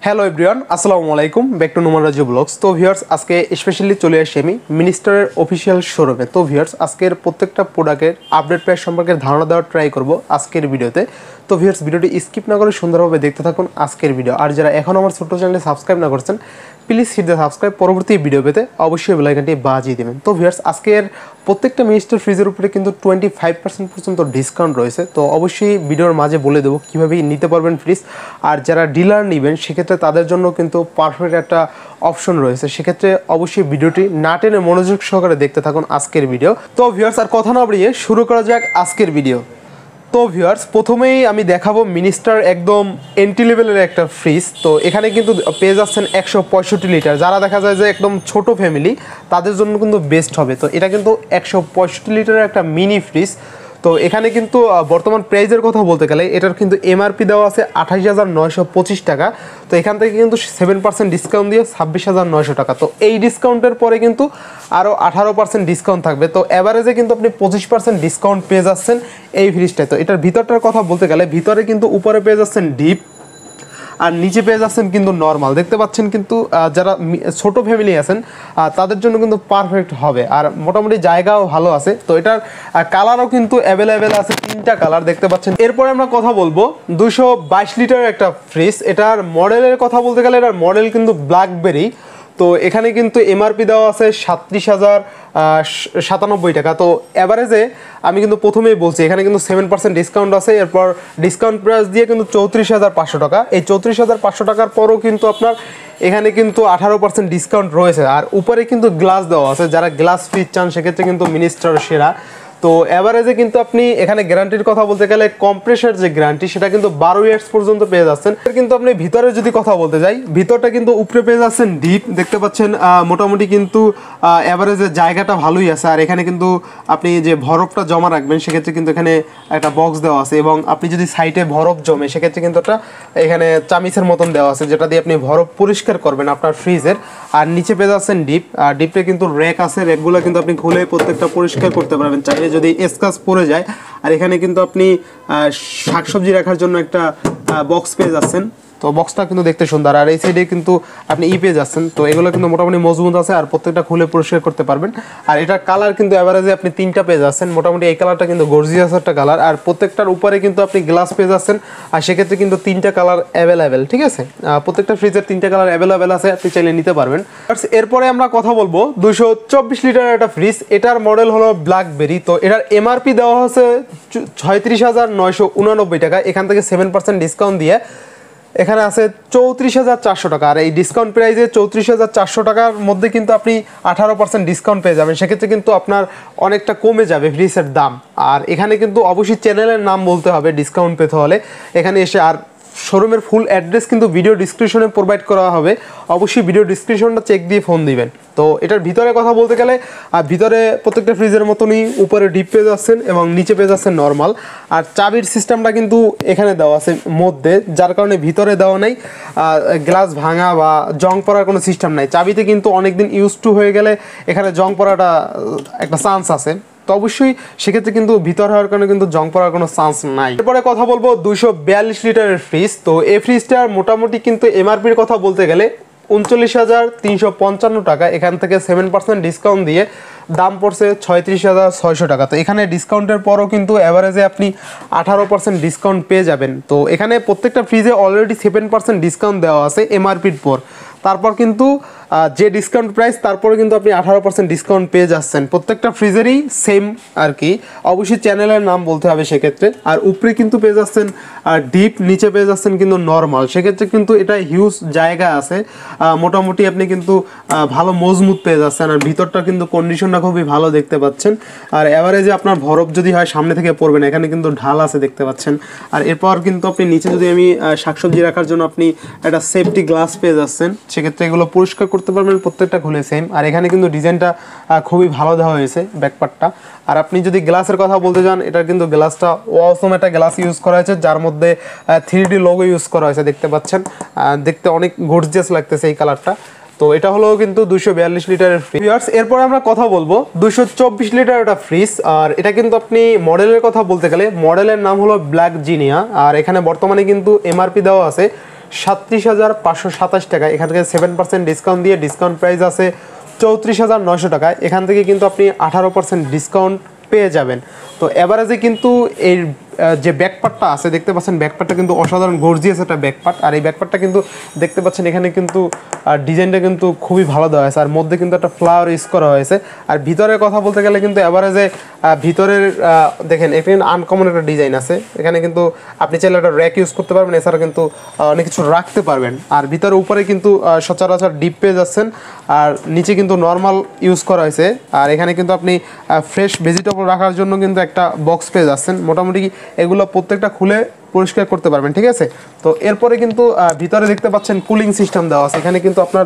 Hello everyone, আসসালামু আলাইকুম, back to Numan Raju vlogs. তো ভিউয়ার্স, আজকে স্পেশালি চলে আসি আমি মিনিস্টারের অফিসিয়াল শোরুমে। তো ভিউয়ার্স, আজকের প্রত্যেকটা প্রোডাক্টের আপডেট প্রাইস সম্পর্কে ধারণা দেওয়ার ট্রাই করব আজকের ভিডিওতে। তো ভিউয়ার্স, ভিডিওটি স্কিপ না করে সুন্দরভাবে দেখতে থাকুন আজকের ভিডিও। আর যারা এখন আমার ছোট্ট চ্যানেলে সাবস্ক্রাইব না করছেন, প্লিজ হিট দ্য সাবস্ক্রাইব। পরবর্তী ভিডিও পেতে অবশ্যই বেল আইকনটি বাজিয়ে দেবেন। তো ভিউয়ার্স, আজকের প্রত্যেকটা মিনিস্টার ফ্রিজের উপরে কিন্তু 25% পর্যন্ত ডিসকাউন্ট রয়েছে। তো অবশ্যই ভিডিওর মাঝে বলে দেবো কীভাবে নিতে পারবেন ফ্রিজ। আর যারা ডিলার নেবেন সেক্ষেত্রে তাদের জন্য কিন্তু পারফেক্ট একটা অপশন রয়েছে। সেক্ষেত্রে অবশ্যই ভিডিওটি না টেনে মনোযোগ সহকারে দেখতে থাকুন আজকের ভিডিও। তো ভিউয়ার্স, আর কথা না বাড়িয়ে শুরু করা যাক আজকের ভিডিও। তো ভিউয়ার্স, প্রথমেই আমি দেখাবো মিনিস্টার একদম এন্ট্রি লেভেলের একটা ফ্রিজ। তো এখানে কিন্তু পেয়ে যাচ্ছেন 165 লিটার। যারা দেখা যায় যে একদম ছোট ফ্যামিলি, তাদের জন্য কিন্তু বেস্ট হবে। তো এটা কিন্তু 165 লিটারের একটা মিনি ফ্রিজ। তো এখানে কিন্তু বর্তমান প্রাইজের কথা বলতে গেলে এটার কিন্তু এমআরপি দেওয়া আছে 28,925 টাকা। তো এখান থেকে কিন্তু 7% ডিসকাউন্ট দিয়ে 26,900 টাকা। তো এই ডিসকাউন্টের পরে কিন্তু আরও 18% ডিসকাউন্ট থাকবে। তো অ্যাভারেজে কিন্তু আপনি 25% ডিসকাউন্ট পেয়ে যাচ্ছেন এই ফ্রিজটায়। তো এটার ভিতরটার কথা বলতে গেলে ভিতরে কিন্তু উপরে পেয়ে যাচ্ছেন ডিপ, আর নিচে পেয়ে যাচ্ছেন কিন্তু নর্মাল। দেখতে পাচ্ছেন কিন্তু যারা ছোট ফ্যামিলি আছেন তাদের জন্য কিন্তু পারফেক্ট হবে। আর মোটামুটি জায়গাও ভালো আছে। তো এটার কালারও কিন্তু অ্যাভেলেবেল আছে, 3টা কালার দেখতে পাচ্ছেন। এরপরে আমরা কথা বলবো 222 লিটারের একটা ফ্রিজ। এটার মডেলের কথা বলতে গেলে এটার মডেল কিন্তু ব্ল্যাকবেরি। তো এখানে কিন্তু এমআরপি দেওয়া আছে 37,097 টাকা। তো অ্যাভারেজে আমি কিন্তু প্রথমেই বলছি এখানে কিন্তু 7% ডিসকাউন্ট আছে। এরপর ডিসকাউন্ট প্রাইস দিয়ে কিন্তু 34,500 টাকা। এই 34,500 টাকার পরও কিন্তু আপনার এখানে কিন্তু 18% ডিসকাউন্ট রয়েছে। আর উপরে কিন্তু গ্লাস দেওয়া আছে। যারা গ্লাস ফ্রিজ চান সেক্ষেত্রে কিন্তু মিনিস্টার সেরা। তো অ্যাভারেজে কিন্তু আপনি এখানে গ্যারান্টির কথা বলতে গেলে কম্প্রেসার যে গ্যারান্টি সেটা কিন্তু 12 ইয়ার্স পর্যন্ত পেয়ে যাচ্ছেন। কিন্তু আপনি ভিতরে যদি কথা বলতে যাই, ভিতরটা কিন্তু উপরে পেয়ে যাচ্ছেন ডিপ। দেখতে পাচ্ছেন মোটামুটি কিন্তু অ্যাভারেজের জায়গাটা ভালোই আছে। আর এখানে কিন্তু আপনি যে বরফটা জমা রাখবেন সেক্ষেত্রে কিন্তু এখানে একটা বক্স দেওয়া আছে। এবং আপনি যদি সাইডে বরফ জমে সেক্ষেত্রে কিন্তু একটা এখানে চামিচের মতন দেওয়া আছে, যেটা দিয়ে আপনি বরফ পরিষ্কার করবেন আপনার ফ্রিজের। আর নিচে পেয়ে যাচ্ছেন ডিপ। আর ডিপে কিন্তু র্যাক আছে, র্যাকগুলো কিন্তু আপনি খুলে প্রত্যেকটা পরিষ্কার করতে পারবেন চাইলে যদি স্ক্র্যাচ পড়ে যায়। আর এখানে কিন্তু আপনি শাকসবজি রাখার জন্য একটা বক্স পেয়ে যাচ্ছেন। তো বক্সটা কিন্তু দেখতে সুন্দর। আর এই সাইডে কিন্তু আপনি পেয়ে যাচ্ছেন। তো এগুলো কিন্তু মোটামুটি মজবুত আছে আর প্রত্যেকটা খুলে পরিষ্কার করতে পারবেন। আর এটার কালার কিন্তু অ্যাভারেজে আপনি 3টা পেয়ে যাচ্ছেন। মোটামুটি এই কালারটা কিন্তু গর্জিয়াস একটা কালার। আর প্রত্যেকটার উপরে কিন্তু আপনি গ্লাস পেয়ে যাচ্ছেন। আর সেক্ষেত্রে কিন্তু 3টা কালার অ্যাভেলেবেল, ঠিক আছে। প্রত্যেকটা ফ্রিজের 3টা কালার অ্যাভেলেবেল আছে, আপনি চাইলে নিতে পারবেন। এরপরে আমরা কথা বলবো 224 লিটারের একটা ফ্রিজ। এটার মডেল হলো ব্ল্যাকবেরি। তো এটার এমআরপি দেওয়া হচ্ছে 36,989 টাকা। এখান থেকে 7% ডিসকাউন্ট দিয়ে এখানে আছে 34,400 টাকা। আর এই ডিসকাউন্ট প্রাইসে 34,400 টাকার মধ্যে কিন্তু আপনি 18% ডিসকাউন্ট পেয়ে যাবেন। সেক্ষেত্রে কিন্তু আপনার অনেকটা কমে যাবে ফ্রিজের দাম। আর এখানে কিন্তু অবশ্যই চ্যানেলের নাম বলতে হবে ডিসকাউন্ট পেতে হলে এখানে এসে। আর শোরুমের ফুল অ্যাড্রেস কিন্তু ভিডিও ডিসক্রিপশনে প্রোভাইড করা হবে। অবশ্যই ভিডিও ডিসক্রিপশনটা চেক দিয়ে ফোন দিবেন। তো এটার ভিতরে কথা বলতে গেলে ভিতরে প্রত্যেকটা ফ্রিজের মতনই উপরে ডিপ পেয়ে যাচ্ছেন এবং নিচে পেয়ে যাচ্ছেন নর্মাল। আর চাবির সিস্টেমটা কিন্তু এখানে দেওয়া আছে মধ্যে, যার কারণে ভিতরে দেওয়া নেই গ্লাস ভাঙা বা জং পড়ার কোনো সিস্টেম নাই। চাবিতে কিন্তু অনেকদিন ইউজ টু হয়ে গেলে এখানে জং পড়াটা একটা চান্স আছে। তো অবশ্যই সেক্ষেত্রে কিন্তু ভিতর হওয়ার কারণে কিন্তু জং পড়ার কোনো চান্স নাই। এরপরে কথা বলবো 242 লিটারের ফ্রিজ। তো এই ফ্রিজটার মোটামুটি কিন্তু এমআরপির কথা বলতে গেলে 39,355 টাকা। এখান থেকে 7% ডিসকাউন্ট দিয়ে দাম পড়ছে 36,600 টাকা। তো এখানে ডিসকাউন্টের পরও কিন্তু অ্যাভারেজে আপনি 18% ডিসকাউন্ট পেয়ে যাবেন। তো এখানে প্রত্যেকটা ফ্রিজে অলরেডি 7% ডিসকাউন্ট দেওয়া আছে এমআরপির পর। তারপর কিন্তু যে ডিসকাউন্ট প্রাইস তারপরে কিন্তু আপনি 18% ডিসকাউন্ট পেয়ে যাচ্ছেন। প্রত্যেকটা ফ্রিজেরই সেম আর কি। অবশ্যই চ্যানেলের নাম বলতে হবে সেক্ষেত্রে। আর উপরে কিন্তু পেয়ে যাচ্ছেন ডিপ, নিচে পেয়ে যাচ্ছেন কিন্তু নর্মাল। সেক্ষেত্রে কিন্তু এটা হিউজ জায়গা আছে। মোটামুটি আপনি কিন্তু ভালো মজবুত পেয়ে যাচ্ছেন। আর ভিতরটা কিন্তু কন্ডিশনটা খুবই ভালো দেখতে পাচ্ছেন। আর অ্যাভারেজে আপনার বরফ যদি হয় সামনে থেকে পড়বেন, এখানে কিন্তু ঢাল আছে দেখতে পাচ্ছেন। আর এরপর কিন্তু আপনি নিচে যদি আমি শাকসবজি রাখার জন্য আপনি একটা সেফটি গ্লাস পেয়ে যাচ্ছেন। সেক্ষেত্রে এগুলো পরিষ্কার করতে পারবেন, প্রত্যেকটা খুলে সেম। আর এখানে কিন্তু ডিজাইনটা খুবই ভালো দেওয়া হয়েছে ব্যাকপার্টটা। আর আপনি যদি গ্লাসের কথা বলতে যান, এটা কিন্তু গ্লাসটা অসম একটা গ্লাস ইউজ করা হয়েছে, যার মধ্যে 3D লোগো ইউজ করা হয়েছে দেখতে পাচ্ছেন। দেখতে অনেক গর্জিয়াস লাগতেছে এই কালারটা। তো এটা হলো কিন্তু 242 লিটারের ফ্রিজ। এরপর আমরা কথা বলবো 224 লিটার একটা ফ্রিজ। আর এটা কিন্তু আপনি মডেলের কথা বলতে গেলে মডেলের নাম হলো ব্ল্যাক জিনিয়া। আর এখানে বর্তমানে কিন্তু এমআরপি দেওয়া আছে 37,527 টাকা। এখান থেকে 7% ডিসকাউন্ট দিয়ে ডিসকাউন্ট প্রাইস আছে 34,900 টাকায়। এখান থেকে কিন্তু আপনি 18% ডিসকাউন্ট পেয়ে যাবেন। তো এভারেজে কিন্তু এই যে ব্যাকপার্টটা আছে দেখতে পাচ্ছেন, ব্যাকপার্টটা কিন্তু অসাধারণ গর্জিয়াস একটা ব্যাকপার্ট। আর এই ব্যাকপার্টটা কিন্তু দেখতে পাচ্ছেন এখানে কিন্তু ডিজাইনটা কিন্তু খুবই ভালো দেওয়া হয়েছে, আর মধ্যে কিন্তু একটা ফ্লাওয়ার ইউজ করা হয়েছে। আর ভিতরের কথা বলতে গেলে কিন্তু এভারেজে ভিতরের দেখেন এখানে আনকমন একটা ডিজাইন আছে। এখানে কিন্তু আপনি চাইলে একটা র্যাক ইউজ করতে পারবেন, এছাড়া কিন্তু অনেক কিছু রাখতে পারবেন। আর ভিতরে উপরে কিন্তু সচরাচর ডিপ পেয়ে যাচ্ছেন, আর নিচে কিন্তু নর্মাল ইউজ করা হয়েছে। আর এখানে কিন্তু আপনি ফ্রেশ ভেজিটেবল রাখার জন্য কিন্তু একটা বক্স পেয়ে যাচ্ছেন। মোটামুটি এগুলো প্রত্যেকটা খুলে পরিষ্কার করতে পারবেন, ঠিক আছে। তো এরপরে কিন্তু ভিতরে দেখতে পাচ্ছেন কুলিং সিস্টেম দেওয়া আছে। এখানে কিন্তু আপনার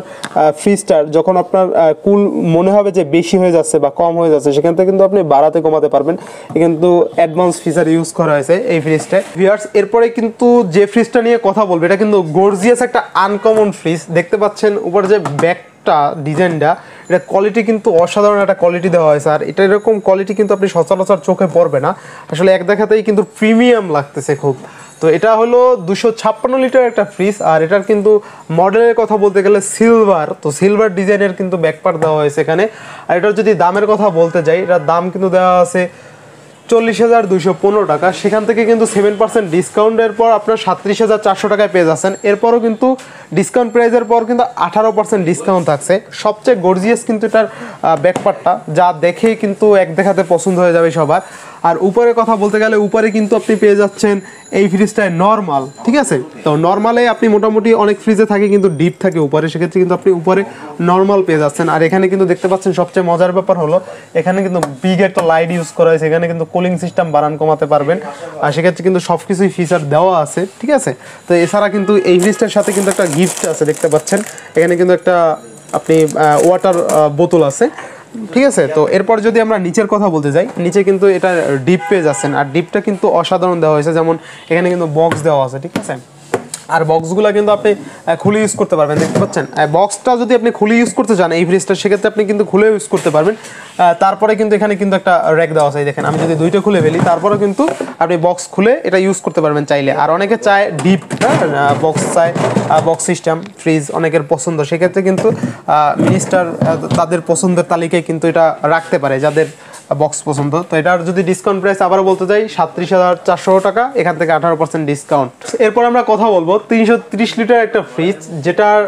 ফ্রিজটার যখন আপনার কুল মনে হবে যে বেশি হয়ে যাচ্ছে বা কম হয়ে যাচ্ছে, সেখান থেকে কিন্তু আপনি বাড়াতে কমাতে পারবেন। কিন্তু অ্যাডভান্স ফিচার ইউজ করা হয়েছে এই ফ্রিজটা। ভিউয়ার্স, এরপরে কিন্তু যে ফ্রিজটা নিয়ে কথা বলবো এটা কিন্তু গর্জিয়াস একটা আনকমন ফ্রিজ। দেখতে পাচ্ছেন উপরে যে ব্যাকটা ডিজাইনটা, এটা কোয়ালিটি কিন্তু অসাধারণ একটা কোয়ালিটি দেওয়া হয়েছে। আর এটা এরকম কোয়ালিটি কিন্তু আপনি সচরাচর চোখে পড়বে না, আসলে এক দেখাতেই কিন্তু প্রিমিয়াম লাগতেছে খুব। তো এটা হলো 256 লিটার একটা ফ্রিজ। আর এটার কিন্তু মডেলের কথা বলতে গেলে সিলভার, তো সিলভার ডিজাইনের কিন্তু ব্যাকপার্ট দেওয়া হয়েছে এখানে। আর এটার যদি দামের কথা বলতে যাই, এটার দাম কিন্তু দেওয়া আছে 40,215 টাকা। সেখান থেকে কিন্তু 7% ডিসকাউন্টের পর আপনার 37,400 টাকায় পেয়ে যাচ্ছেন। এরপরও কিন্তু ডিসকাউন্ট প্রাইসের পর কিন্তু 18% ডিসকাউন্ট থাকছে। সবচেয়ে গর্জিয়াস কিন্তু এটার ব্যাকপার্টটা, যা দেখেই কিন্তু এক দেখাতে পছন্দ হয়ে যাবে সবার। আর উপরে কথা বলতে গেলে উপরে কিন্তু আপনি পেয়ে যাচ্ছেন এই ফ্রিজটায় নর্মাল, ঠিক আছে। তো নর্মালে আপনি মোটামুটি অনেক ফ্রিজে থাকে কিন্তু ডিপ থাকে উপরে, সেক্ষেত্রে কিন্তু আপনি উপরে নর্মাল পেয়ে যাচ্ছেন। আর এখানে কিন্তু দেখতে পাচ্ছেন সবচেয়ে মজার ব্যাপার হলো এখানে কিন্তু বিগ একটা লাইট ইউজ করা হয়েছে। এখানে কিন্তু কুলিং সিস্টেম বাড়ান কমাতে পারবেন, আর সেক্ষেত্রে কিন্তু সব কিছুই ফিচার দেওয়া আছে, ঠিক আছে। তো এছাড়া কিন্তু এই ফ্রিজটার সাথে কিন্তু একটা গিফট আছে দেখতে পাচ্ছেন। এখানে কিন্তু একটা আপনি ওয়াটার বোতল আছে, ঠিক আছে। তো এরপর যদি আমরা নিচের কথা বলতে যাই, নিচে কিন্তু এটা ডিপ পেয়ে যাচ্ছেন। আর ডিপটা কিন্তু অসাধারণ দেওয়া হয়েছে, যেমন এখানে কিন্তু বক্স দেওয়া আছে, ঠিক আছে। আর বক্সগুলো কিন্তু আপনি খুলে ইউজ করতে পারবেন, দেখতে পাচ্ছেন। বক্সটা যদি আপনি খুলে ইউজ করতে চান এই ফ্রিজটা, সেক্ষেত্রে আপনি কিন্তু খুলে ইউজ করতে পারবেন। তারপরে কিন্তু এখানে কিন্তু একটা র্যাক দেওয়া আছে, দেখেন আমি যদি দুইটা খুলে ফেলি তারপরে কিন্তু আপনি বক্স খুলে এটা ইউজ করতে পারবেন চাইলে। আর অনেকে চায় ডিপ বক্স, চায় বক্স সিস্টেম ফ্রিজ, অনেকের পছন্দ। সেক্ষেত্রে কিন্তু মিনিস্টার তাদের পছন্দের তালিকায় কিন্তু এটা রাখতে পারে যাদের বক্স পছন্দ। তো এটার যদি ডিসকাউন্ট প্রাইস আবারও বলতে যাই 37,400 টাকা, এখান থেকে 18% ডিসকাউন্ট। এরপর আমরা কথা বলবো 330 লিটার একটা ফ্রিজ, যেটার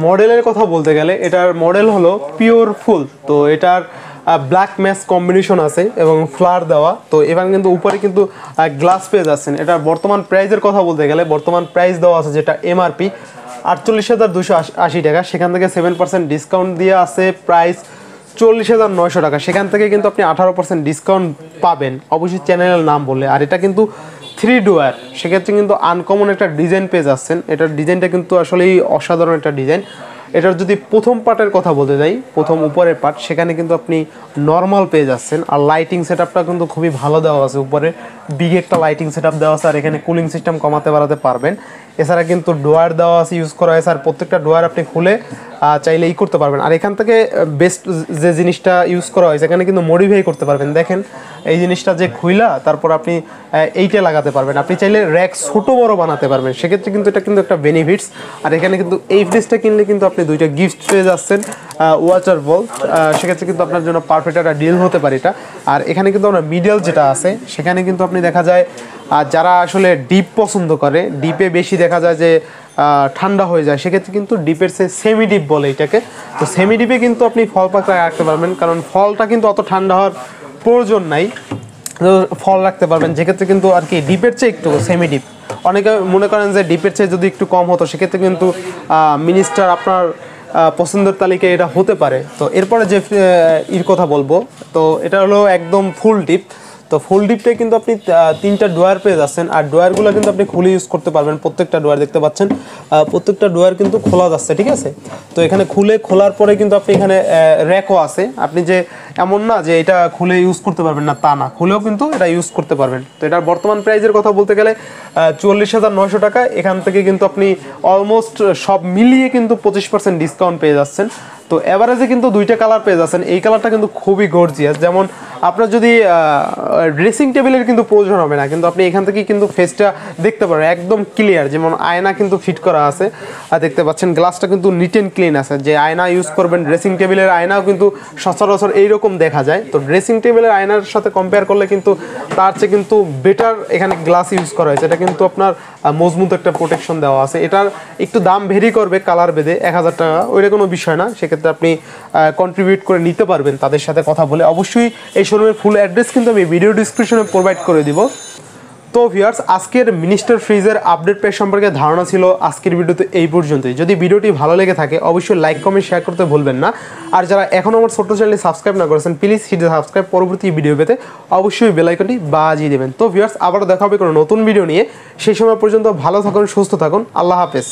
মডেলের কথা বলতে গেলে এটার মডেল হলো পিওর ফুল। তো এটার ব্ল্যাক ম্যাচ কম্বিনেশন আছে এবং ফ্লার দেওয়া। তো এবার কিন্তু উপরে কিন্তু গ্লাস পেয়ে যাচ্ছেন। এটার বর্তমান প্রাইসের কথা বলতে গেলে বর্তমান প্রাইস দেওয়া আছে যেটা এমআরপি 48,280 টাকা, সেখান থেকে 7% ডিসকাউন্ট দিয়ে আছে প্রাইস 40,900 টাকা। সেখান থেকে কিন্তু আপনি 18% ডিসকাউন্ট পাবেন অবশ্যই চ্যানেলের নাম বলে। আর এটা কিন্তু 3 ডোয়ার, সেক্ষেত্রে কিন্তু আনকমন একটা ডিজাইন পেয়ে যাচ্ছেন। এটার ডিজাইনটা কিন্তু আসলেই অসাধারণ একটা ডিজাইন। এটার যদি প্রথম পার্টের কথা বলতে যাই, প্রথম উপরের পার্ট, সেখানে কিন্তু আপনি নর্মাল পেয়ে যাচ্ছেন। আর লাইটিং সেটআপটা কিন্তু খুবই ভালো দেওয়া আছে, উপরে বিগ একটা লাইটিং সেটআপ দেওয়া আছে। আর এখানে কুলিং সিস্টেম কমাতে বাড়াতে পারবেন। এছাড়া কিন্তু ডোয়ার দেওয়া আছে, ইউজ করা হয়েছে। আর প্রত্যেকটা ডোয়ার আপনি খুলে চাইলে করতে পারবেন। আর এখান থেকে বেস্ট যে জিনিসটা ইউজ করা হয়েছে, এখানে কিন্তু মডিফাই করতে পারবেন। দেখেন এই জিনিসটা যে খুইলা তারপর আপনি এইটা লাগাতে পারবেন। আপনি চাইলে র্যাক ছোটো বড় বানাতে পারবেন, সেক্ষেত্রে কিন্তু এটা কিন্তু একটা বেনিফিটস। আর এখানে কিন্তু এই ফ্রিজটা কিনলে কিন্তু আপনি দুইটা গিফট পেয়ে যাচ্ছেন, ওয়াটার বল। সেক্ষেত্রে কিন্তু আপনার জন্য পারফেক্ট একটা ডিল হতে পারে এটা। আর এখানে কিন্তু আমরা মিডল যেটা আছে, সেখানে কিন্তু আপনি দেখা যায় যারা আসলে ডিপ পছন্দ করে, ডিপে বেশি দেখা যায় যে ঠান্ডা হয়ে যায়, সেক্ষেত্রে কিন্তু ডিপের সে সেমি ডিপ বলে এটাকে। তো সেমি ডিপে কিন্তু আপনি ফল পাকড়া রাখতে পারবেন, কারণ ফলটা কিন্তু অত ঠান্ডা হওয়ার প্রয়োজন নাই, ফল রাখতে পারবেন। যেক্ষেত্রে কিন্তু আর কি ডিপের চেয়ে একটু সেমি ডিপ, অনেকে মনে করেন যে ডিপের চেয়ে যদি একটু কম হতো, সেক্ষেত্রে কিন্তু মিনিস্টার আপনার পছন্দের তালিকায় এটা হতে পারে। তো এরপরে যে কথা বলবো, তো এটা হলো একদম ফুল ডিপ। তো ফুল ডিপটাই কিন্তু আপনি 3টা ডোয়ার পেয়ে যাচ্ছেন। আর ডোয়ারগুলো কিন্তু আপনি খুলে ইউজ করতে পারবেন। প্রত্যেকটা ডোয়ার দেখতে পাচ্ছেন, প্রত্যেকটা ডোয়ার কিন্তু খোলা যাচ্ছে, ঠিক আছে। তো এখানে খোলার পরে কিন্তু আপনি এখানে র্যাকও আছে। আপনি যে এমন না যে এটা খুলে ইউজ করতে পারবেন না, তা না, খুলেও কিন্তু এটা ইউজ করতে পারবেন। তো এটার বর্তমান প্রাইসের কথা বলতে গেলে 40,900 টাকা। এখান থেকে কিন্তু আপনি অলমোস্ট সব মিলিয়ে কিন্তু 25% ডিসকাউন্ট পেয়ে যাচ্ছেন। তো এভারেজে কিন্তু দুইটা কালার পেয়ে যাচ্ছেন। এই কালারটা কিন্তু খুবই গর্জিয়াস, যেমন আপনার যদি ড্রেসিং টেবিলের কিন্তু প্রয়োজন হবে না, কিন্তু আপনি এখান থেকে কিন্তু ফেসটা দেখতে পারেন একদম ক্লিয়ার, যেমন আয়না কিন্তু ফিট করা আছে আর দেখতে পাচ্ছেন গ্লাসটা কিন্তু নিট অ্যান্ড ক্লিন আছে। যে আয়না ইউজ করবেন, ড্রেসিং টেবিলের আয়নাও কিন্তু সচরাচর এইরকম দেখা যায়, তো ড্রেসিং টেবিলের আয়নার সাথে কম্পেয়ার করলে কিন্তু তার চেয়ে কিন্তু বেটার এখানে গ্লাস ইউজ করা হয়েছে। এটা কিন্তু আপনার মজবুত একটা প্রোটেকশন দেওয়া আছে। এটার একটু দাম ভেরি করবে কালার বেঁধে, 1000 টাকা ওইটা কোনো বিষয় না, সেক্ষেত্রে আপনি কন্ট্রিবিউট করে নিতে পারবেন তাদের সাথে কথা বলে। অবশ্যই এই শোরুমের ফুল অ্যাড্রেস কিন্তু আমি ভিডিও ডিসক্রিপশনে প্রোভাইড করে দিব। তো ভিউয়ার্স, আজকের মিনিস্টার ফ্রিজের আপডেট প্রাইস সম্পর্কে ধারণা ছিল আজকের ভিডিওতে এই পর্যন্তই। যদি ভিডিওটি ভালো লেগে থাকে অবশ্যই লাইক কমেন্ট শেয়ার করতে ভুলবেন না। আর যারা এখনও আমার ছোট্ট চ্যানেলে সাবস্ক্রাইব না করেছেন প্লিজ হিট সাবস্ক্রাইব, পরবর্তী ভিডিও পেতে অবশ্যই বেল আইকনটি বাজিয়ে দেবেন। তো ভিউয়ার্স, আবারও দেখা হবে কোনো নতুন ভিডিও নিয়ে, সেই সময় পর্যন্ত ভালো থাকুন, সুস্থ থাকুন, আল্লাহ হাফেজ।